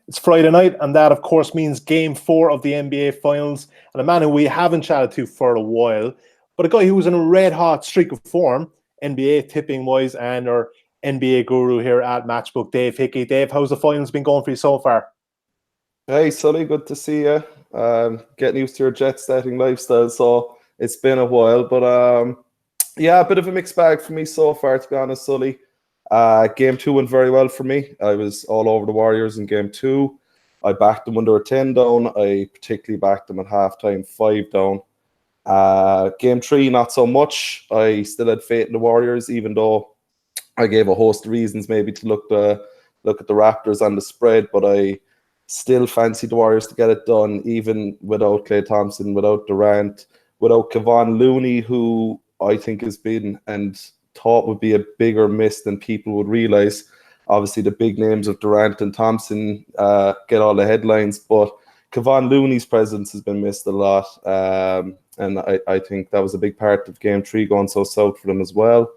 It's Friday night, and that, of course, means Game 4 of the NBA Finals. And a man who we haven't chatted to for a while, but a guy who was in a red-hot streak of form, NBA tipping-wise, and our NBA guru here at Matchbook, Dave Hickey. Dave, how's the Finals been going for you so far? Hey, Sully, good to see you. Getting used to your jet-setting lifestyle, so it's been a while. But yeah, a bit of a mixed bag for me so far, to be honest, Sully. Game 2 went very well for me. I was all over the Warriors in Game 2. I backed them when they were 10 down. I particularly backed them at halftime, 5 down. Game 3, not so much. I still had faith in the Warriors, even though I gave a host of reasons maybe to look at the Raptors on the spread, but I still fancied the Warriors to get it done, even without Klay Thompson, without Durant, without Kevon Looney, who I think has been and thought would be a bigger miss than people would realize. Obviously, the big names of Durant and Thompson get all the headlines, but Kevon Looney's presence has been missed a lot, and I think that was a big part of Game 3 going so south for them as well.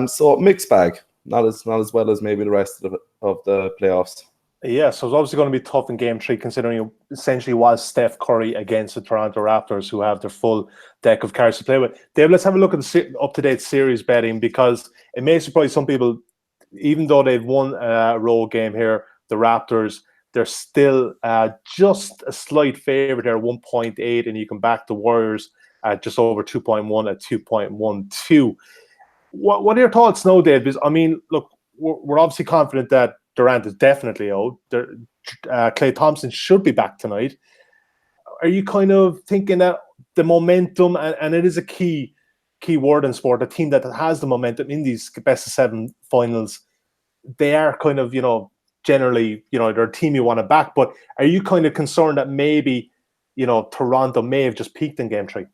So mixed bag, not as well as maybe the rest of the playoffs. Yeah, so it's obviously going to be tough in Game 3, considering it essentially was Steph Curry against the Toronto Raptors, who have their full deck of cards to play with. Dave, let's have a look at the up-to-date series betting, because it may surprise some people. Even though they've won a road game here, the Raptors, they're still just a slight favorite there, 1.8, and you can back the Warriors at just over 2.1 at 2.12. What are your thoughts now, Dave? Because, I mean, look, we're obviously confident that Durant is definitely out. Klay Thompson should be back tonight. Are you kind of thinking that the momentum, and it is a key word in sport, a team that has the momentum in these best of 7 finals, they are kind of, generally, they're a team you want to back. But are you kind of concerned that maybe, Toronto may have just peaked in Game 3?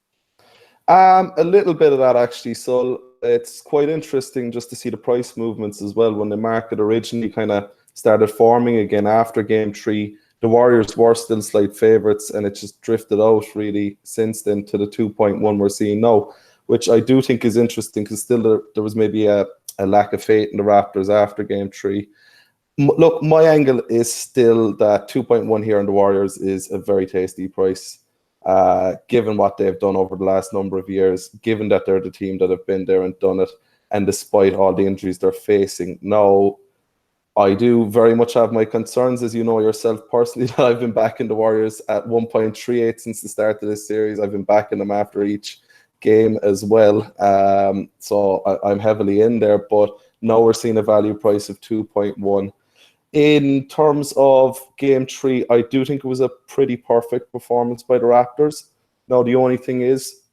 A little bit of that, actually. So it's quite interesting just to see the price movements as well. When the market originally kind of started forming again after Game 3, the Warriors were still slight favourites, and it just drifted out really since then to the 2.1 we're seeing now, which I do think is interesting, because still there was maybe a lack of faith in the Raptors after Game 3. Look, my angle is still that 2.1 here on the Warriors is a very tasty price. Given what they've done over the last number of years, given that they're the team that have been there and done it, and despite all the injuries they're facing. Now, I do very much have my concerns, as you know yourself personally, that I've been backing the Warriors at 1.38 since the start of this series. I've been backing them after each game as well. So I'm heavily in there, but now we're seeing a value price of 2.1. In terms of Game 3, I do think it was a pretty perfect performance by the Raptors. Now, the only thing is,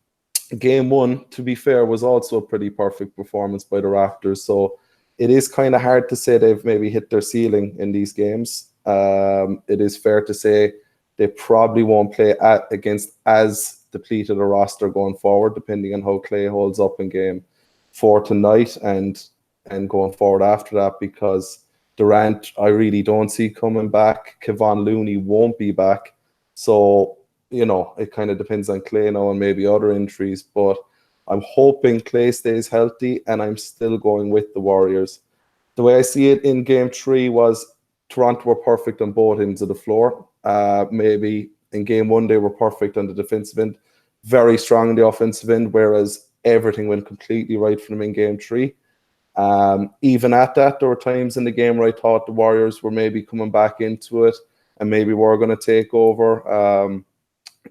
Game 1, to be fair, was also a pretty perfect performance by the Raptors. So it is kind of hard to say they've maybe hit their ceiling in these games. It is fair to say they probably won't play against as depleted a roster going forward, depending on how Klay holds up in Game 4 tonight and going forward after that, because Durant, I really don't see coming back. Kevon Looney won't be back. So, it kind of depends on Klay now and maybe other injuries. But I'm hoping Klay stays healthy, and I'm still going with the Warriors. The way I see it in Game 3 was Toronto were perfect on both ends of the floor. Maybe in Game 1, they were perfect on the defensive end, very strong in the offensive end, whereas everything went completely right for them in Game 3. Even at that, there were times in the game where I thought the Warriors were maybe coming back into it and maybe were going to take over.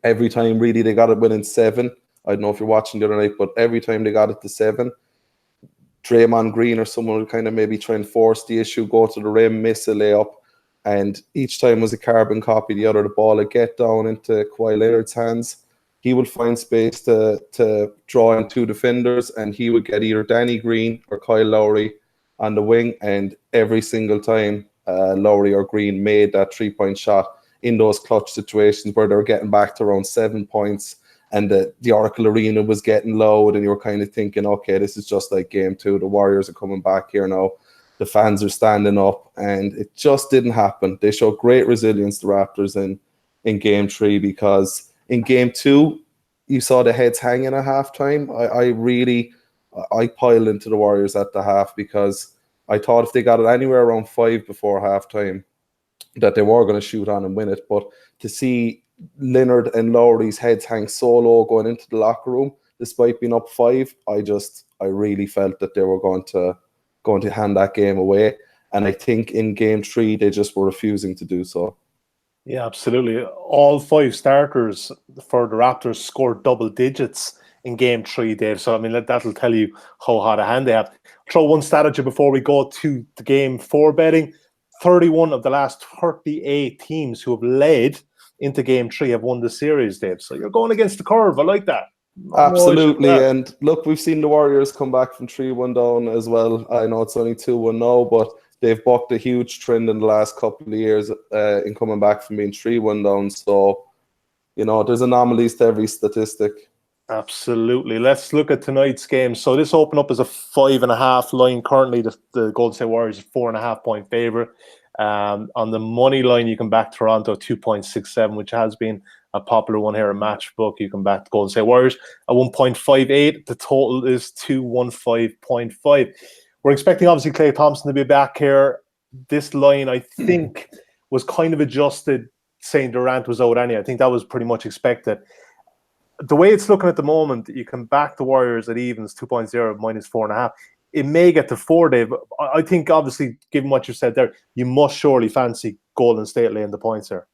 Every time, really, they got it within 7. I don't know if you're watching the other night, but every time they got it to 7, Draymond Green or someone would kind of maybe try and force the issue, go to the rim, miss a layup, and each time was a carbon copy the other. The ball would get down into Kawhi Leonard's hands. He would find space to draw in 2 defenders, and he would get either Danny Green or Kyle Lowry on the wing. And every single time Lowry or Green made that 3-point shot in those clutch situations where they were getting back to around 7 points, and the Oracle Arena was getting loud, and you were kind of thinking, okay, this is just like Game 2. The Warriors are coming back here now. The fans are standing up, and it just didn't happen. They showed great resilience, the Raptors, in Game 3, because in Game 2, you saw the heads hanging at halftime. I piled into the Warriors at the half, because I thought if they got it anywhere around 5 before halftime, that they were going to shoot on and win it. But to see Leonard and Lowry's heads hang so low going into the locker room, despite being up 5, I really felt that they were going to hand that game away. And I think in game 3, they just were refusing to do so. Yeah, absolutely. All 5 starters for the Raptors scored double digits in game 3, Dave. So, I mean, that'll tell you how hot a hand they have. Throw one stat at you before we go to the game 4 betting. 31 of the last 38 teams who have led into game 3 have won the series, Dave. So you're going against the curve. I like that. Absolutely. And look, we've seen the Warriors come back from 3-1 down as well. I know it's only 2-1 now, but they've bucked a huge trend in the last couple of years in coming back from being 3-1 down. So, there's anomalies to every statistic. Absolutely. Let's look at tonight's game. So this opened up as a 5.5 line. Currently, the Golden State Warriors are 4.5 point favorite. On the money line, you can back Toronto 2.67, which has been a popular one here at Matchbook. You can back the Golden State Warriors at 1.58. The total is 215.5. We're expecting, obviously, Klay Thompson to be back here. This line, I think, was kind of adjusted, saying Durant was out anyway. I think that was pretty much expected. The way it's looking at the moment, you can back the Warriors at evens 2.0 minus 4.5. It may get to 4, Dave. I think, obviously, given what you said there, you must surely fancy Golden State laying the points here.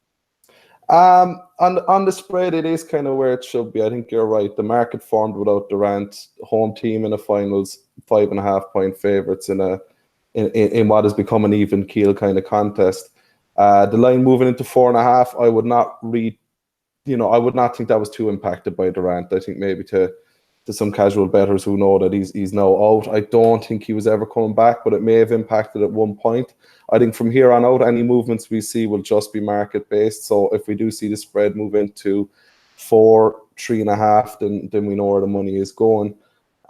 On the spread, it is kind of where it should be. I think you're right. The market formed without Durant. Home team in the finals, 5.5 point favorites in what has become an even keel kind of contest. The line moving into 4.5, I would not read. I would not think that was too impacted by Durant. I think maybe to some casual bettors who know that he's now out. I don't think he was ever coming back, but it may have impacted at one point. I think from here on out, any movements we see will just be market based. So if we do see the spread move into 4, 3.5, then we know where the money is going.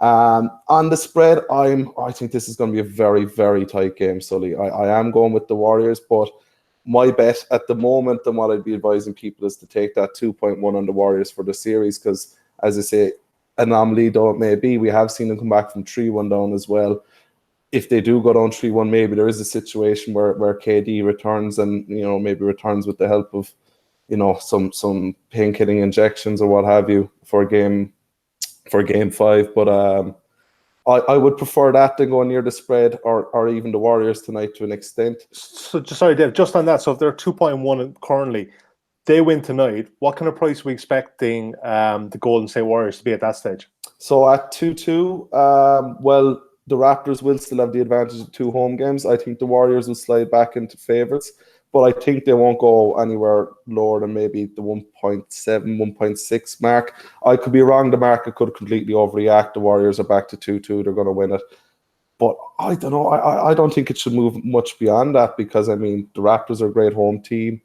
On the spread, I think this is going to be a very, very tight game, Sully. I am going with the Warriors, but my bet at the moment and what I'd be advising people is to take that 2.1 on the Warriors for the series because, as I say, anomaly though it may be, we have seen them come back from 3-1 down as well. If they do go down 3-1, maybe there is a situation where KD returns and, maybe returns with the help of, some pain-killing injections or what have you for game 5. But I would prefer that than going near the spread or even the Warriors tonight to an extent. So, sorry, Dave, just on that. So if they're 2.1 currently, they win tonight. What kind of price are we expecting the Golden State Warriors to be at that stage? So at 2-2, well, the Raptors will still have the advantage of 2 home games. I think the Warriors will slide back into favorites, but I think they won't go anywhere lower than maybe the 1.7, 1.6 mark. I could be wrong. The market could completely overreact. The Warriors are back to 2-2. They're going to win it. But I don't know. I don't think it should move much beyond that because, the Raptors are a great home team.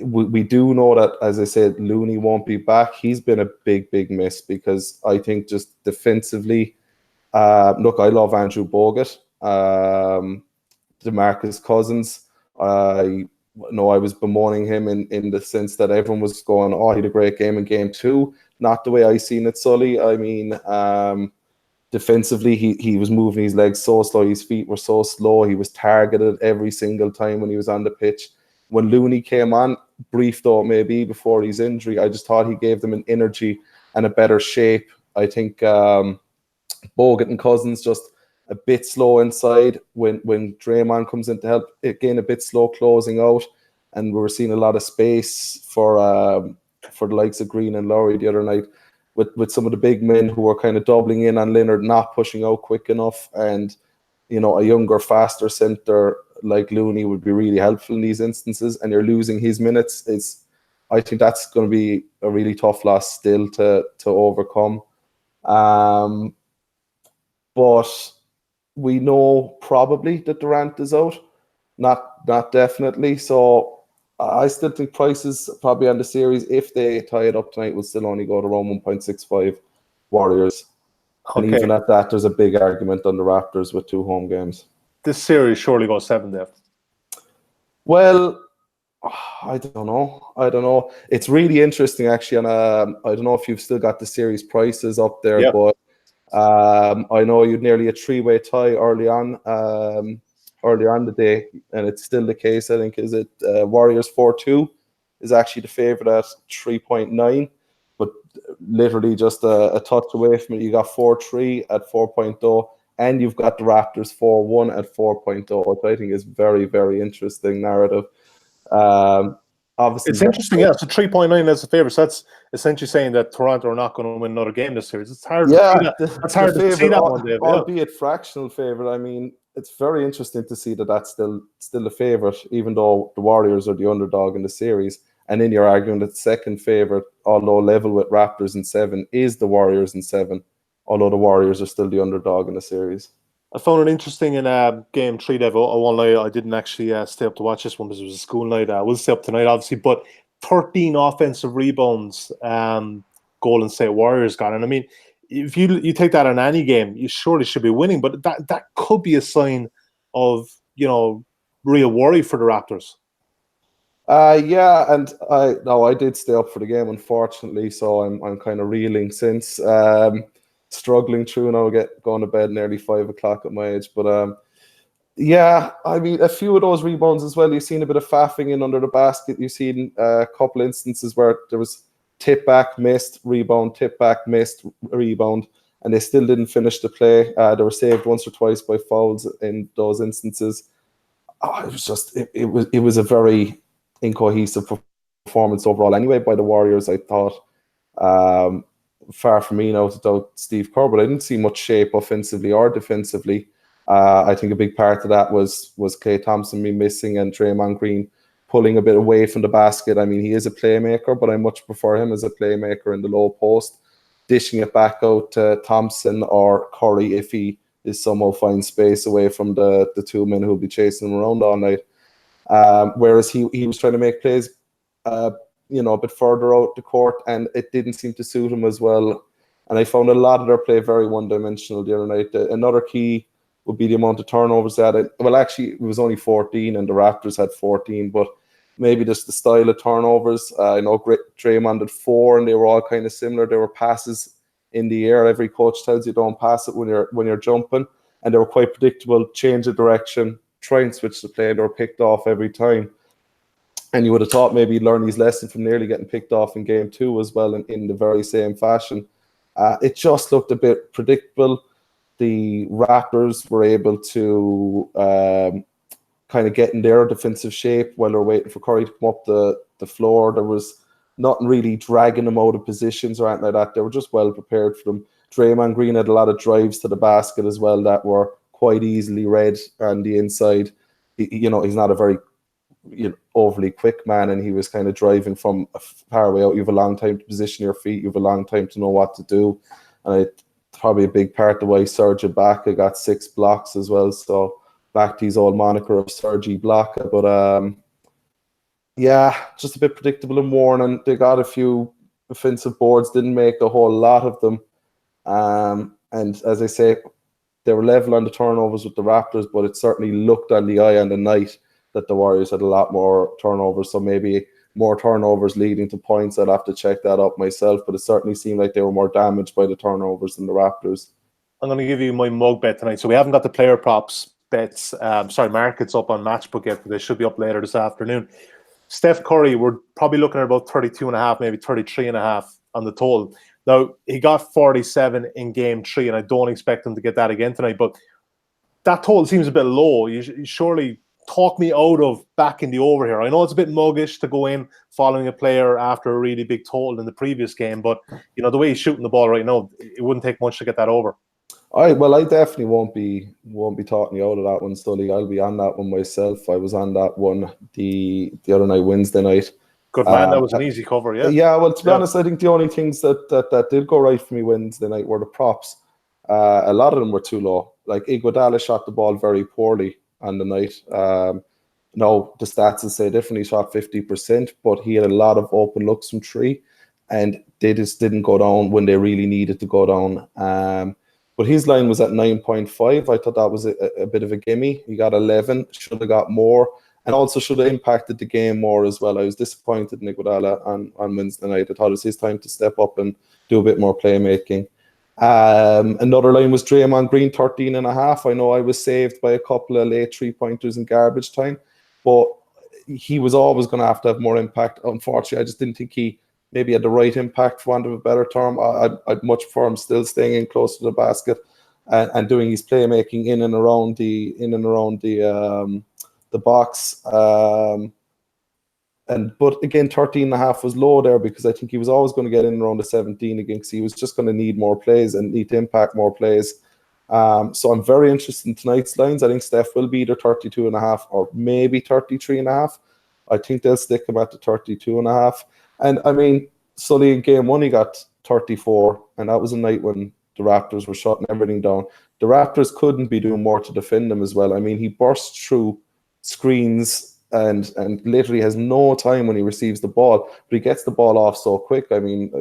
We do know that, as I said, Looney won't be back. He's been a big, big miss because I think just defensively, look, I love Andrew Bogut, DeMarcus Cousins. I know I was bemoaning him in the sense that everyone was going, oh, he had a great game in game 2. Not the way I seen it, Sully. Defensively, he was moving his legs so slow. His feet were so slow. He was targeted every single time when he was on the pitch. When Looney came on, brief though it may be before his injury, I just thought he gave them an energy and a better shape. I think Bogut and Cousins just a bit slow inside when Draymond comes in to help. Again, a bit slow closing out, and we were seeing a lot of space for the likes of Green and Lowry the other night with some of the big men who were kind of doubling in on Leonard, not pushing out quick enough, and a younger, faster center like Looney would be really helpful in these instances, and you're losing his minutes. I think that's going to be a really tough loss still to overcome. But we know probably that Durant is out, not definitely. So I still think prices probably on the series, if they tie it up tonight, will still only go to around 1.65 Warriors. Okay. And even at that, there's a big argument on the Raptors with 2 home games. This series surely goes 7, Dave. Well, I don't know. It's really interesting, actually. And I don't know if you've still got the series prices up there, but I know you'd nearly a 3-way tie early on. earlier on the day, and it's still the case, I think. Is it Warriors 4-2 is actually the favorite at 3.9, but literally just a touch away from it. You got 4-3 at 4.0, and you've got the Raptors 4-1 at 4.0, which I think is very, very interesting narrative. Obviously, It's interesting, yeah. So 3.9 as a favorite. So that's essentially saying that Toronto are not going to win another game this series. It's hard to see that. It's hard to see that one, Dave. Albeit fractional favorite. I mean, it's very interesting to see that that's still a favorite, even though the Warriors are the underdog in the series. And then you're arguing that second favorite, although level with Raptors in 7, is the Warriors in 7, although the Warriors are still the underdog in the series. I found it interesting in game 3, Dave. I won't lie, I didn't actually stay up to watch this one because it was a school night. I will stay up tonight, obviously, but 13 offensive rebounds Golden State Warriors got. And I mean, if you take that in any game, you surely should be winning, but that could be a sign of, real worry for the Raptors. Yeah, and I did stay up for the game, unfortunately, so I'm kind of reeling since. Struggling through now, going to bed nearly 5 o'clock at my age. But yeah, I mean, a few of those rebounds as well. You've seen a bit of faffing in under the basket. You've seen a couple instances where there was tip back, missed, rebound, tip back, missed, rebound, and they still didn't finish the play. They were saved once or twice by fouls in those instances. It was just it was a very incohesive performance overall. Anyway, by the Warriors, I thought. Far from me now to doubt Steve Kerr, but I didn't see much shape offensively or defensively. I think a big part of that was Klay Thompson missing and Draymond Green pulling a bit away from the basket. I mean, he is a playmaker, but I much prefer him as a playmaker in the low post, dishing it back out to Thompson or Curry if he is somehow finds space away from the two men who'll be chasing him around all night. Whereas he was trying to make plays a bit further out the court, and it didn't seem to suit him as well. And I found a lot of their play very one-dimensional the other night. Another key would be the amount of turnovers they had. Well, actually, it was only 14, and the Raptors had 14, but maybe just the style of turnovers. I know Draymond had 4, and they were all kind of similar. There were passes in the air. Every coach tells you don't pass it when you're jumping, and they were quite predictable. Change of direction, try and switch the play, and they were picked off every time. And you would have thought maybe he'd learn his lesson from nearly getting picked off in game 2 as well in the very same fashion. It just looked a bit predictable. The Raptors were able to kind of get in their defensive shape while they're waiting for Curry to come up the floor. There was nothing really dragging them out of positions or anything like that. They were just well prepared for them. Draymond Green had a lot of drives to the basket as well that were quite easily read on the inside. He's not a very overly quick man, and he was kind of driving from far away out. You have a long time to position your feet. You have a long time to know what to do. And it's probably a big part of why Serge Ibaka got 6 blocks as well. So back to his old moniker of Serge Ibaka. But yeah, just a bit predictable and worn. And they got a few offensive boards, didn't make a whole lot of them. And as I say, they were level on the turnovers with the Raptors, but it certainly looked on the eye on the night that the Warriors had a lot more turnovers, so maybe more turnovers leading to points. I'd have to check that up myself, but it certainly seemed like they were more damaged by the turnovers than the Raptors. I'm going to give you my mug bet tonight. So we haven't got the player props bets, markets up on Matchbook yet, but they should be up later this afternoon. Steph Curry, we're probably looking at about 32.5, maybe 33.5 on the total. Now, he got 47 in game 3, and I don't expect him to get that again tonight, but that total seems a bit low. You surely talk me out of backing the over here. I know it's a bit muggish to go in following a player after a really big total in the previous game, but the way he's shooting the ball right now, it wouldn't take much to get that over. I definitely won't be talking you out of that one, Sully. I'll be on that one myself. I was on that one the other night, Wednesday night. Good man, that was an easy cover, yeah. Yeah, well, to be honest, I think the only things that did go right for me Wednesday night were the props. A lot of them were too low. Like Iguodala shot the ball very poorly on the night. No, the stats will say differently. He shot 50%, but he had a lot of open looks from 3, and they just didn't go down when they really needed to go down. But his line was at 9.5. I thought that was a bit of a gimme. He got 11, should have got more, and also should have impacted the game more as well. I was disappointed in Iguodala on Wednesday night. I thought it was his time to step up and do a bit more playmaking. Another line was Draymond Green, 13.5. I know I was saved by a couple of late 3-pointers in garbage time, but he was always going to have more impact. Unfortunately, I just didn't think he maybe had the right impact, for want of a better term. I'd much prefer him still staying in close to the basket and doing his playmaking in and around the box. But again, 13.5 was low there because I think he was always going to get in around the 17 again because he was just going to need more plays and need to impact more plays. So I'm very interested in tonight's lines. I think Steph will be either 32.5 or maybe 33.5. I think they'll stick him at the 32.5. And I mean, Sully in game 1, he got 34, and that was a night when the Raptors were shutting everything down. The Raptors couldn't be doing more to defend him as well. I mean, he burst through screens and literally has no time when he receives the ball, but he gets the ball off so quick. I mean,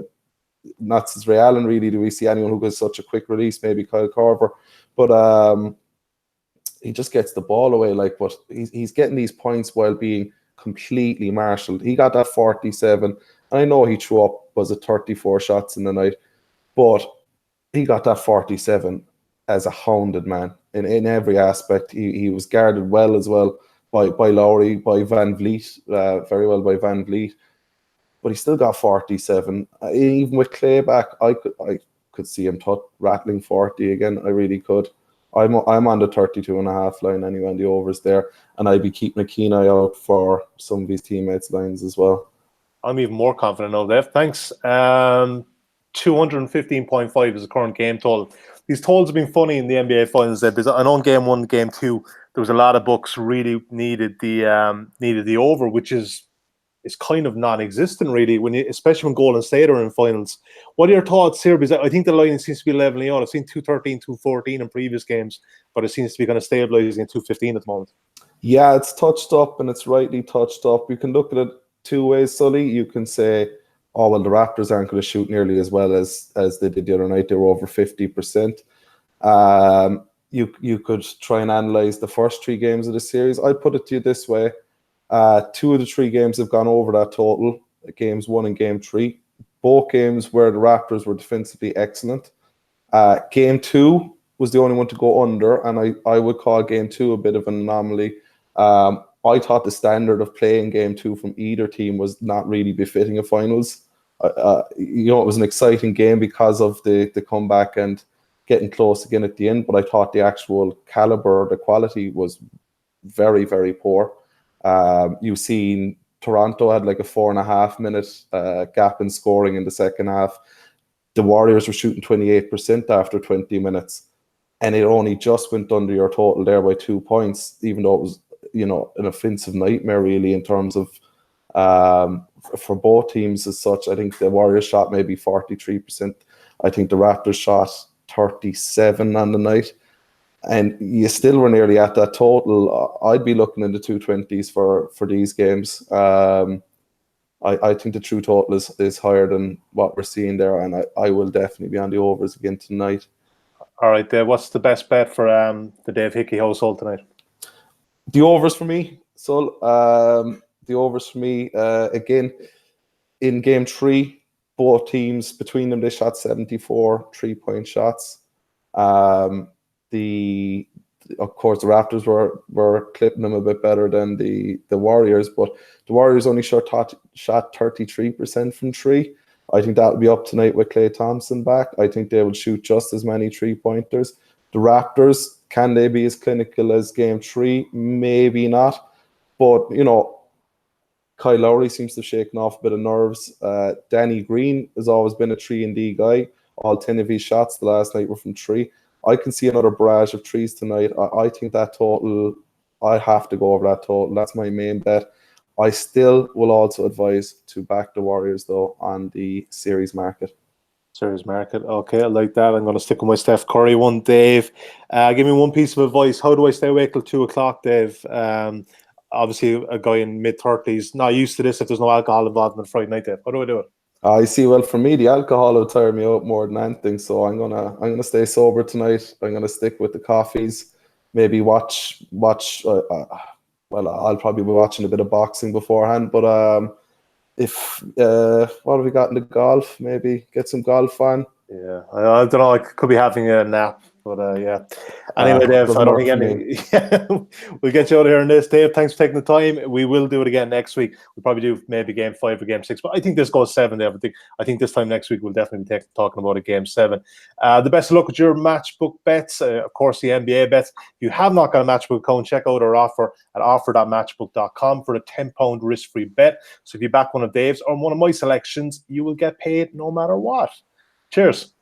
not since Ray Allen really do we see anyone who gets such a quick release, maybe Kyle Korver, but he just gets the ball away. But he's getting these points while being completely marshaled. He got that 47, and I know he threw up, was it 34 shots in the night, but he got that 47 as a hounded man in every aspect. He was guarded well as well by Lowry, by Van Vliet, very well by Van Vliet, but he still got 47. Even with Clay back, I could see him rattling 40 again. I really could. I'm on the 32.5 line anyway, on the overs there, and I'd be keeping a keen eye out for some of his teammates' lines as well. I'm even more confident now, Dave. Thanks. 215.5 is the current game total. These totals have been funny in the NBA finals, because I know in game 1, game 2, there was a lot of books really needed the over, which is kind of non-existent really, especially when Golden State are in finals. What are your thoughts here? Because I think the line seems to be leveling out. I've seen 213, 214 in previous games, but it seems to be kind of stabilizing at 215 at the moment. Yeah, it's touched up, and it's rightly touched up. You can look at it two ways, Sully. You can say, oh, well, the Raptors aren't going to shoot nearly as well as they did the other night. They were over 50%. You could try and analyze the first 3 games of the series. I put it to you this way. 2 of the 3 games have gone over that total, games 1 and game 3. Both games where the Raptors were defensively excellent. Game 2 was the only one to go under, and I would call game 2 a bit of an anomaly. I thought the standard of play in game 2 from either team was not really befitting a finals. It was an exciting game because of the comeback and getting close again at the end, but I thought the actual caliber, the quality was very, very poor. You've seen Toronto had like a 4.5-minute gap in scoring in the second half. The Warriors were shooting 28% after 20 minutes, and it only just went under your total there by 2 points, even though it was, an offensive nightmare really in terms of for both teams as such. I think the Warriors shot maybe 43%. I think the Raptors shot 37 on the night, and you still were nearly at that total. I'd be looking in the 220s for these games. I think the true total is higher than what we're seeing there, and I will definitely be on the overs again tonight. All right, Dave, what's the best bet for the Dave Hickey household tonight? The overs for me. So the overs for me, again, in game 3, both teams, between them, they shot 74 3-point shots. Of course, the Raptors were clipping them a bit better than the Warriors, but the Warriors only shot 33% from 3. I think that will be up tonight with Klay Thompson back. I think they will shoot just as many 3-pointers. The Raptors, can they be as clinical as game 3? Maybe not. But, Kyle Lowry seems to have shaken off a bit of nerves. Danny Green has always been a 3-and-D guy. All 10 of his shots the last night were from 3. I can see another barrage of 3s tonight. I think that total, I have to go over that total. That's my main bet. I still will also advise to back the Warriors, though, on the series market. Series market. Okay, I like that. I'm going to stick with my Steph Curry one, Dave. Give me one piece of advice. How do I stay awake till 2 o'clock, Dave? Obviously, a guy in mid-30s, not used to this if there's no alcohol involved on Friday night, Dave. How do I do it? I see. Well, for me, the alcohol will tire me out more than anything. So I'm gonna stay sober tonight. I'm gonna stick with the coffees. Maybe watch. Well, I'll probably be watching a bit of boxing beforehand. But if what have we got in the golf? Maybe get some golf on. Yeah, I don't know. I could be having a nap, but yeah. Anyway, Dave, I doesn't don't work think for me. any. Yeah, we'll get you out of here on this. Dave, thanks for taking the time. We will do it again next week. We'll probably do maybe game 5 or game 6, but I think this goes 7, Dave. I think this time next week we'll definitely be talking about a game 7. The best of luck with your matchbook bets. Of course, the NBA bets. If you have not got a matchbook account, check out our offer at offer.matchbook.com for a £10 risk-free bet. So if you back one of Dave's or one of my selections, you will get paid no matter what. Cheers.